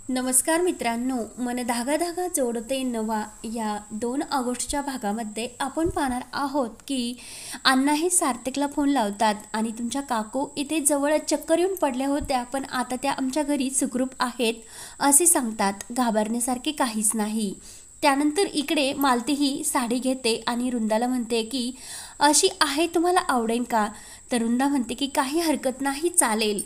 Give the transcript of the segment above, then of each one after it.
नमस्कार मित्रांनो, मन धागा धागा जोडते नवा या 2 ऑगस्टच्या भागामध्ये आपण पाहणार आहोत की अण्णा हे सार्थकला फोन लावतात आणि तुमच्या काकू इथे जवळ चक्कर येऊन पडल्या होत्या, पण आता त्या आमच्या घरी सुखरूप आहेत असे सांगतात. घाबरण्यासारखे काहीच नाही. त्यानंतर इकडे मालती ही साडी घेते आणि रुंदाला म्हणते की अशी आहे, तुम्हाला आवडेल का? तर रुंदा म्हणते की काही हरकत नाही, चालेल.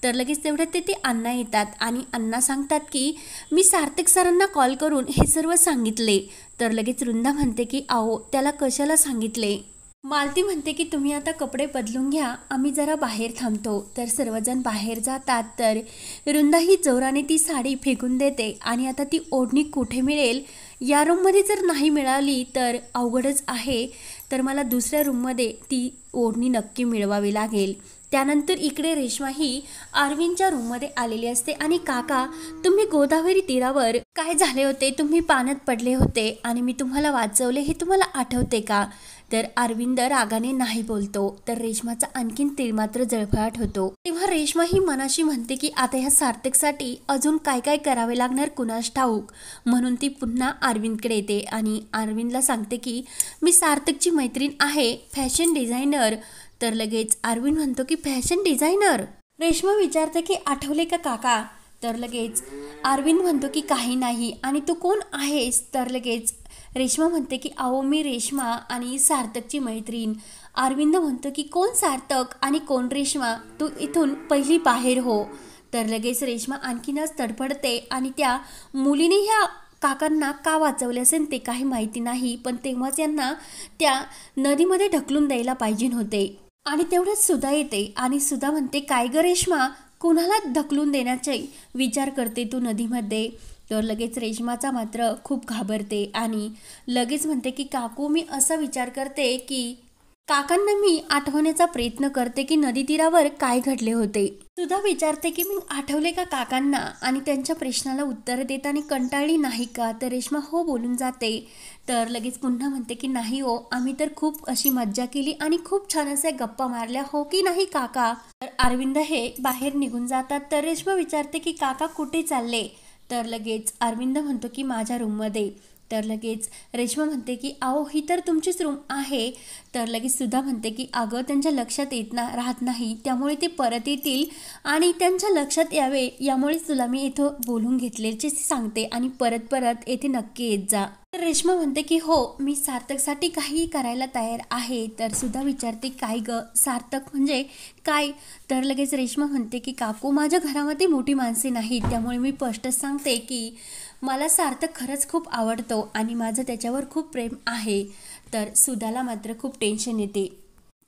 तर लगेच तेवढ्यात ते अण्णा येतात आणि अण्णा सांगतात की मी सार्थक सरांना कॉल करून हे सर्व सांगितले. तर लगेच रुंदा म्हणते की आओ, त्याला कशाला सांगितले? मालती म्हणते की तुम्ही आता कपडे बदलून घ्या, आम्ही जरा बाहेर थांबतो. तर सर्वजण बाहेर जातात. तर रुंदा ही जोराने ती साडी फेकून देते आणि आता ती ओढणी कुठे मिळेल? या रूममध्ये जर नाही मिळाली तर अवघडच आहे. तर मला दुसऱ्या रूममध्ये ती ओढणी नक्की मिळवावी लागेल. त्यानंतर इकडे रेश्मा ही अरविंदच्या रूममध्ये आलेली असते आणि काका, तुम्ही गोदावरी तीरावर काय झाले होते? तुम्ही पाण्यात पडले होते आणि मी तुम्हाला वाचवले, हे तुम्हाला आठवते का? तर अरविंद रागाने नाही बोलतो. तर रेश्माचा आणखीन तीळ मात्र जळफळाट होतो. तेव्हा रेश्मा ही मनाशी म्हणते की आता ह्या सार्थकसाठी अजून काय काय करावे लागणार कुणास ठाऊक. म्हणून ती पुन्हा अरविंदकडे येते आणि अरविंदला सांगते की मी सार्थकची मैत्रीण आहे, फॅशन डिझायनर. तर लगेच अरविंद म्हणतो की फॅशन डिझायनर? रेश्मा विचारते की आठवले का काका? तर लगेच अरविंद म्हणतो की काही नाही. आणि तू कोण आहेस? तर लगेच रेश्मा म्हणते की अहो, मी रेश्मा आणि सार्थकची मैत्रीण. अरविंद म्हणतो की कोण सार्थक आणि कोण रेश्मा? तू इथून पहिली बाहेर हो. तर लगेच रेश्मा आणखीनच तडफडते आणि त्या मुलीने ह्या काकांना का वाचवले असेल ते काही माहिती नाही, पण तेव्हाच यांना त्या नदीमध्ये ढकलून द्यायला पाहिजे होते. आणि तेवढ्याच सुधा येते आणि सुधा म्हणते काय ग रेश्मा, कुणाला ढकलून देण्याचे विचार करते तू नदीमध्ये? तर लगेच रेश्माचा मात्र खूप घाबरते आणि लगेच म्हणते की काकू, मी असा विचार करते की काकांना मी आठवण्याचा प्रयत्न करते की नदी तीरावर काय घडले होते. सुद्धा विचारते की मी आठवले का काकांना? आणि त्यांच्या प्रश्नाला उत्तर देताना कंटाळली नाही का? तर रेश्मा हो बोलून जाते. तर लगेच पुन्हा म्हणते की नाही हो, आम्ही तर खूप अशी मज्जा केली आणि खूप छान असे गप्पा मारल्या, हो की नाही काका? तर अरविंद हे बाहेर निघून जातात. तर रेश्मा विचारते की काका कुठे चालले? तर लगेच अरविंद म्हणतो की माझ्या रूममध्ये. तर लगेच रेश्मा म्हणते की आओ, ही तर तुमचीच रूम आहे. तर लगेच सुद्धा म्हणते की अगं, त्यांच्या लक्षात राहत नाही, त्यामुळे ते परत येतील आणि त्यांच्या लक्षात यावे यामुळेच तुला मी इथं बोलून घेतल्याचे सांगते आणि परत परत येथे नक्की येत जा. तर रेश्मा म्हणते की हो, मी सार्थकसाठी काही करायला तयार आहे. तर सुद्धा विचारते काय ग, सार्थक म्हणजे काय? तर लगेच रेश्मा म्हणते की काकू, माझ्या घरामध्ये मोठी माणसे नाहीत, त्यामुळे मी स्पष्टच सांगते की मला सार्थक खरंच खूप आवडतो आणि माझं त्याच्यावर खूप प्रेम आहे. तर सुधाला मात्र खूप टेन्शन येते.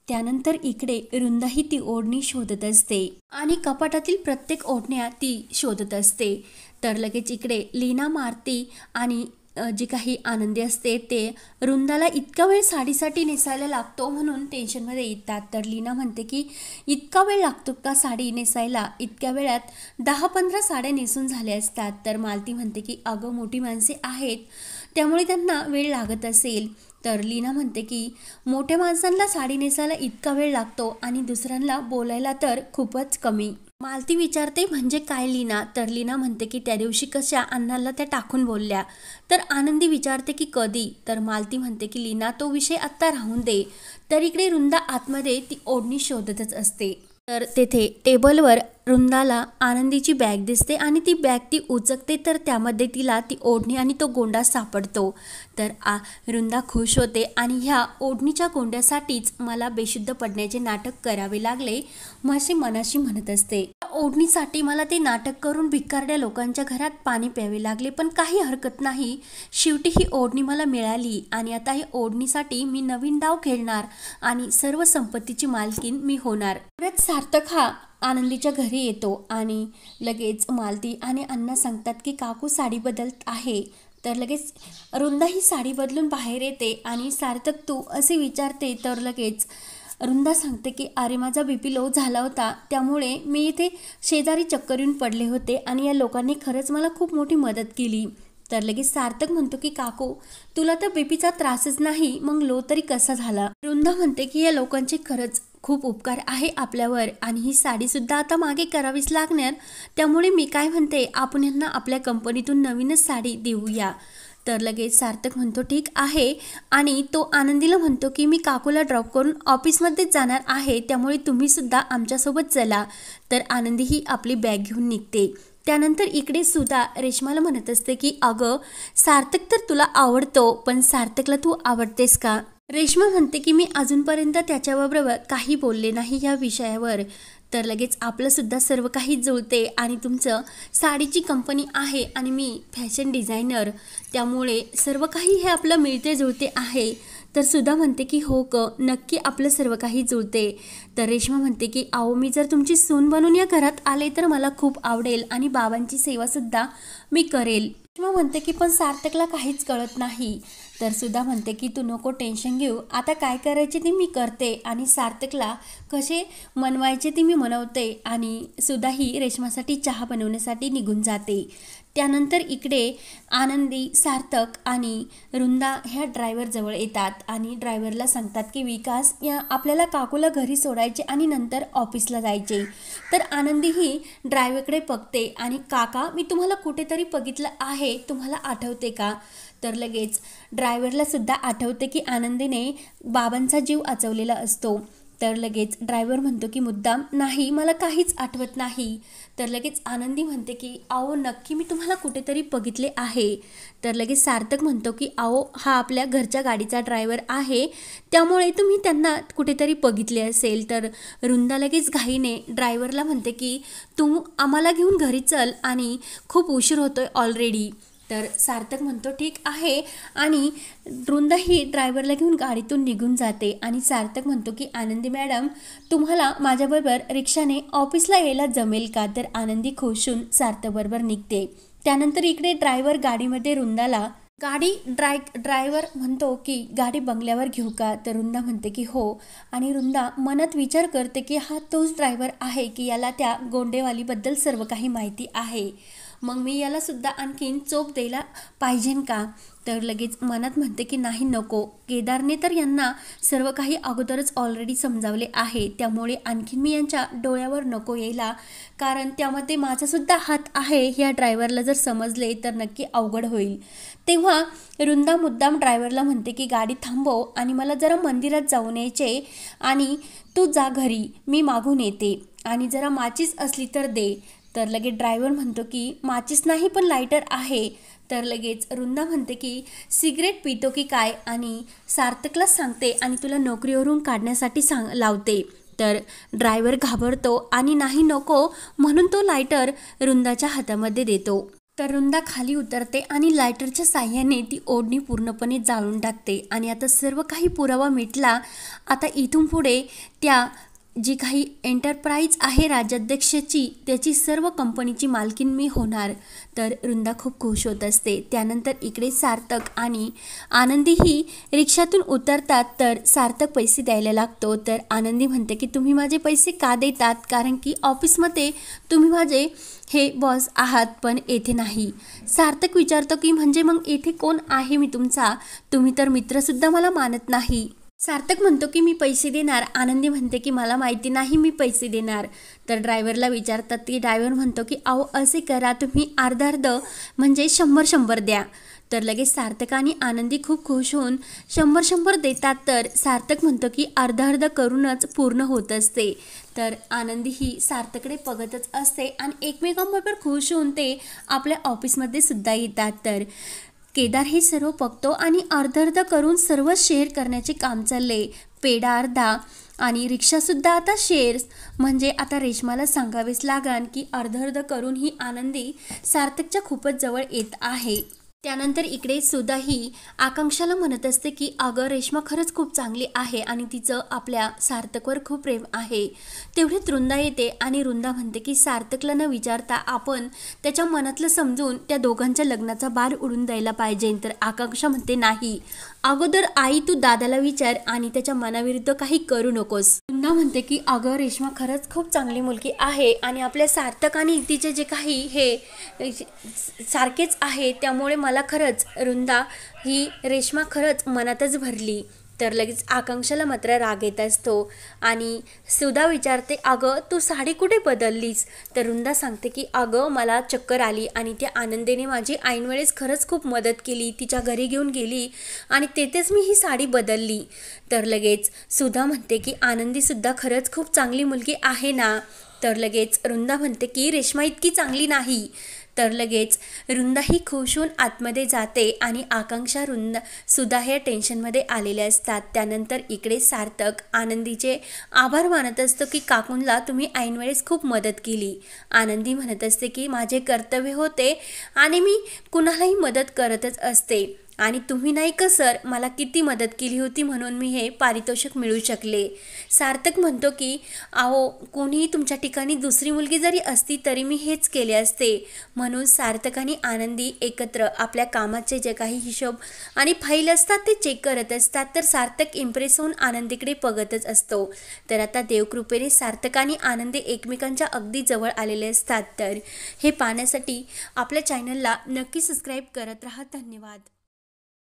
त्यानंतर इकडे रुंदाही ती ओढणी शोधत असते आणि कपाटातील प्रत्येक ओढण्या ती शोधत असते. तर लगेच इकडे लीना, मारती आणि जी काही आनंदी असते ते रुंदाला इतका वेळ साडीसाठी नेसायला लागतो म्हणून टेन्शनमध्ये येतात. तर लीना म्हणते की इतका वेळ लागतो का साडी नेसायला? इतक्या वेळात 10-15 साड्या नेसून झाल्या असतात. तर मालती म्हणते की अगं, मोठी माणसे आहेत त्यामुळे त्यांना वेळ लागत असेल. तर लीना म्हणते की मोठ्या माणसांना साडी नेसायला इतका वेळ लागतो आणि दुसऱ्यांना बोलायला तर खूपच कमी. मालती विचारते म्हणजे काय लीना? तर लीना म्हणते की त्या दिवशी कशा अण्णाला त्या टाकून बोलल्या. तर आनंदी विचारते की कधी? तर मालती म्हणते की लीना, तो विषय आत्ता राहून दे. तर इकडे रुंदा आतमध्ये ती ओढणी शोधतच असते. तर तेथे टेबलवर रुंदाला आनंदीची बॅग दिसते आणि ती बॅग ती उचकते. तर त्यामध्ये तिला ती ओढणी आणि तो गोंडा सापडतो. तर रुंदा खुश होते आणि ह्या ओढणीच्या गोंड्यासाठीच मला बेशुद्ध पडण्याचे नाटक करावे लागले, असे मनाशी म्हणत असते. ओढणीसाठी मला ते नाटक करून भिकारड्या लोकांच्या घरात पाणी प्यावे लागले, पण काही हरकत नाही, शेवटी ही ओढणी मला मिळाली आणि आता ही ओढणीसाठी मी नवीन डाव खेळणार आणि सर्व संपत्तीची मालकीन मी होणार. सार्थक हा आनंदीच्या घरी येतो आणि लगेच मालती आणि अण्णा सांगतात की काकू साडी बदलत आहे. तर लगेच रुंदा ही साडी बदलून बाहेर येते आणि सार्थक तू असे विचारते. तर लगेच रुंदा सांगते की अरे, माझा BP लो झाला होता, त्यामुळे मी इथे शेजारी चक्कर येऊन पडले होते आणि या लोकांनी खरंच मला खूप मोठी मदत केली. तर लगेच सार्थक म्हणतो की काकू, तुला तर BPचा त्रासच नाही, मग लो तरी कसा झाला? रुंदा म्हणते की या लोकांचे खरंच खूप उपकार आहे आपल्यावर आणि ही साडीसुद्धा आता मागे करावीच लागणार, त्यामुळे मी काय म्हणते आपण यांना आपल्या कंपनीतून नवीनच साडी देऊया. तर लगेच सार्थक म्हणतो ठीक आहे आणि तो आनंदीला म्हणतो की मी काकूला ड्रॉप करून ऑफिसमध्येच जाणार आहे, त्यामुळे तुम्हीसुद्धा आमच्यासोबत चला. तर आनंदी ही आपली बॅग घेऊन निघते. त्यानंतर इकडे सुद्धा रेश्माला म्हणत असते की अगं सार्थक तर तुला आवडतो, पण सार्थकला तू आवडतेस का? रेश्मा म्हणते की मी अजूनपर्यंत त्याच्याबरोबर काही बोलले नाही या विषयावर. तर लगेच आपलंसुद्धा सर्व काही जुळते आणि तुमचं साडीची कंपनी आहे आणि मी फॅशन डिझायनर, त्यामुळे सर्व काही हे आपलं मिळते जुळते आहे. तर सुद्धा म्हणते की हो नक्की आपलं सर्व काही जुळते. तर रेश्मा म्हणते की अहो मी जर तुमची सून बनून या घरात आले तर मला खूप आवडेल आणि बाबांची सेवासुद्धा मी करेल. रेश्मा म्हणते की पण सार्थकला काहीच कळत नाही. तर सुद्धा म्हणते की तू नको टेन्शन घेऊ, आता काय करायचे ते मी करते आणि सार्थकला कसे मनवायचे ते मी मनवते. आणि सुद्धा ही रेश्मासाठी चहा बनवण्यासाठी निघून जाते. त्यानंतर इकडे आनंदी, सार्थक आणि वृंदा ह्या ड्रायव्हरजवळ येतात आणि ड्रायव्हरला सांगतात की विकास या आपल्याला काकूला घरी सोडायचे आणि नंतर ऑफिसला जायचे. तर आनंदी ही ड्रायव्हरकडे बघते आणि काका मी तुम्हाला कुठेतरी बघितलं आहे, तुम्हाला आठवते का? तर लगेच ड्रायव्हरला सुद्धा आठवते की आनंदीने बाबांचा जीव वाचवलेला असतो. तर लगेच ड्रायव्हर म्हणतो की मुद्दाम नाही, मला काहीच आठवत नाही. तर लगेच आनंदी म्हणते की अहो नक्की मी तुम्हाला कुठेतरी बघितले आहे. तर लगेच सार्थक म्हणतो की अहो हा आपल्या घरच्या गाडीचा ड्रायव्हर आहे, त्यामुळे तुम्ही त्यांना कुठेतरी बघितले असेल. तर वृंदा लगेच घाईने ड्रायव्हरला म्हणते की तू आम्हाला घेऊन घरी चल आणि खूप उशीर होतोय ऑलरेडी. तर सार्थक म्हणतो ठीक आहे आणि वृंदा ही ड्रायव्हरला घेऊन गाडीतून निघून जाते. आणि सार्थक म्हणतो की आनंदी मॅडम तुम्हाला माझ्याबरोबर रिक्षाने ऑफिसला यायला जमेल का? तर आनंदी खुशून सार्थकबरोबर निघते. त्यानंतर इकडे ड्रायव्हर गाडीमध्ये वृंदाला ड्रायव्हर म्हणतो की गाडी बंगल्यावर घेऊ का? तर वृंदा म्हणते की हो. आणि वृंदा मनात विचार करते की हा तोच ड्रायव्हर आहे की याला त्या गोंडेवालीबद्दल सर्व काही माहिती आहे, मग मी याला सुद्धा आणखीन चोप द्यायला पाहिजे का? तर लगेच मनात म्हणते की नाही नको, केदारने तर यांना सर्व काही अगोदरच ऑलरेडी समजावले आहे, त्यामुळे आणखीन मी यांच्या डोळ्यावर नको यायला, कारण त्यामध्ये माझासुद्धा हात आहे. ह्या ड्रायव्हरला जर समजले तर नक्की अवघड होईल. तेव्हा वृंदा मुद्दाम ड्रायव्हरला म्हणते की गाडी थांबव आणि मला जरा मंदिरात जाऊन यायचे आणि तू जा घरी, मी मागून येते आणि जरा माचीस असली तर दे. तर लगेच ड्रायव्हर म्हणतो की माचीस नाही पण लायटर आहे. तर लगेच वृंदा म्हणते की सिगरेट पितो की काय आणि सार्थकला सांगते आणि तुला नोकरीवरून काढण्यासाठी लावते. तर ड्रायव्हर घाबरतो आणि नाही नको म्हणून तो लायटर वृंदाच्या हातामध्ये देतो. तर वृंदा खाली उतरते आणि लायटरच्या साह्याने ती ओढणी पूर्णपणे जाळून टाकते. आणि आता सर्व काही पुरावा मिटला. आता इथून पुढे त्या जी काही एंटरप्राइज आहे राज्याध्यक्षाची त्याची सर्व कंपनीची मालकीन मी होणार. तर वृंदा खूप खुश होत असते. त्यानंतर इकडे सार्थक आणि आनंदी ही रिक्षातून उतरतात. तर सार्थक पैसे द्यायला लागतो. तर आनंदी म्हणते की तुम्ही माझे पैसे का देतात, कारण की ऑफिसमध्ये तुम्ही माझे हे बॉस आहात पण येथे नाही. सार्थक विचारतो की म्हणजे मग येथे कोण आहे मी तुमचा, तुम्ही तर मित्रसुद्धा मला मानत नाही. सार्थक म्हणतो की मी पैसे देणार. आनंदी म्हणते की मला माहिती नाही मी पैसे देणार. तर ड्रायव्हरला विचारतात की ड्रायव्हर म्हणतो की अहो असे करा तुम्ही अर्ध म्हणजे 100 द्या. तर लगेच सार्थक आणि आनंदी खूप खुश होऊन 100 देतात. तर सार्थक म्हणतो की अर्ध करूनच पूर्ण होत असते. तर आनंदी ही सार्थकडे बघतच असते आणि एकमेकांबरोबर खुश होऊन ते आपल्या ऑफिसमध्ये सुद्धा येतात. तर केदार हे सर्व बघतो आणि अर्ध करून सर्व शेअर करण्याचे काम चालले. पेढा अर्धा आणि रिक्षासुद्धा आता शेअर्स, म्हणजे आता रेश्माला सांगावेच लागेल की अर्ध करून ही आनंदी सार्थकच्या खूपच जवळ येत आहे. त्यानंतर इकडे सुद्धा ही आकांक्षाला म्हणत असते की अगं रेश्मा खरंच खूप चांगली आहे आणि तिचं आपल्या सार्थकवर खूप प्रेम आहे. तेवढेच वृंदा येते आणि वृंदा म्हणते की सार्थकला न विचारता आपण त्याच्या मनातलं समजून त्या दोघांच्या लग्नाचा बार उडून द्यायला पाहिजे. तर आकांक्षा म्हणते नाही, अगोदर आई तू दादाला विचार आणि त्याच्या मनाविरुद्ध काही करू नकोस. वृंदा म्हणते की अगं रेश्मा खरंच खूप चांगली मुलगी आहे आणि आपल्या सार्थक आणि तिचे जे काही हे सारखेच आहे, त्यामुळे मला खरंच वृंदा ही रेश्मा खरंच मनातच भरली. तर लगेच आकांक्षाला मात्र राग येत असतो आणि सुधा विचारते, अगं तू साडी कुठे बदललीस? तर वृंदा सांगते की अगं मला चक्कर आली आणि त्या आनंदीने माझी ऐनवेळेस खरंच खूप मदत केली, तिच्या घरी घेऊन गेली आणि तेथेच मी ही साडी बदलली. तर लगेच सुधा म्हणते की आनंदीसुद्धा खरंच खूप चांगली मुलगी आहे ना? तर लगेच वृंदा म्हणते की रेश्मा इतकी चांगली नाही. तर लगेच वृंदाही खुश होऊन आतमध्ये जाते आणि आकांक्षा सुद्धा हे टेन्शनमध्ये आलेले असतात. त्यानंतर इकडे सार्थक आनंदीचे आभार मानत असतो की काकूंला तुम्ही ऐनवेळेस खूप मदत केली. आनंदी म्हणत असते की माझे कर्तव्य होते आणि मी कुणालाही मदत करतच असते आणि तुम्ही नाही का सर मला किती मदत केली होती म्हणून मी हे पारितोषिक मिळू शकले. सार्थक म्हणतो की अहो कोणीही तुमच्या ठिकाणी दुसरी मुलगी जरी असती तरी मी हेच केले असते. म्हणून सार्थक आणि आनंदी एकत्र आपल्या कामाचे जे काही हिशोब आणि फाईल असतात ते चेक करत असतात. तर सार्थक इम्प्रेस होऊन आनंदीकडे बघतच असतो. तर आता देवकृपेने सार्थक आणि आनंदी एकमेकांच्या अगदी जवळ आलेले असतात. तर हे पाहण्यासाठी आपल्या चॅनलला नक्की सबस्क्राईब करत राहा. धन्यवाद.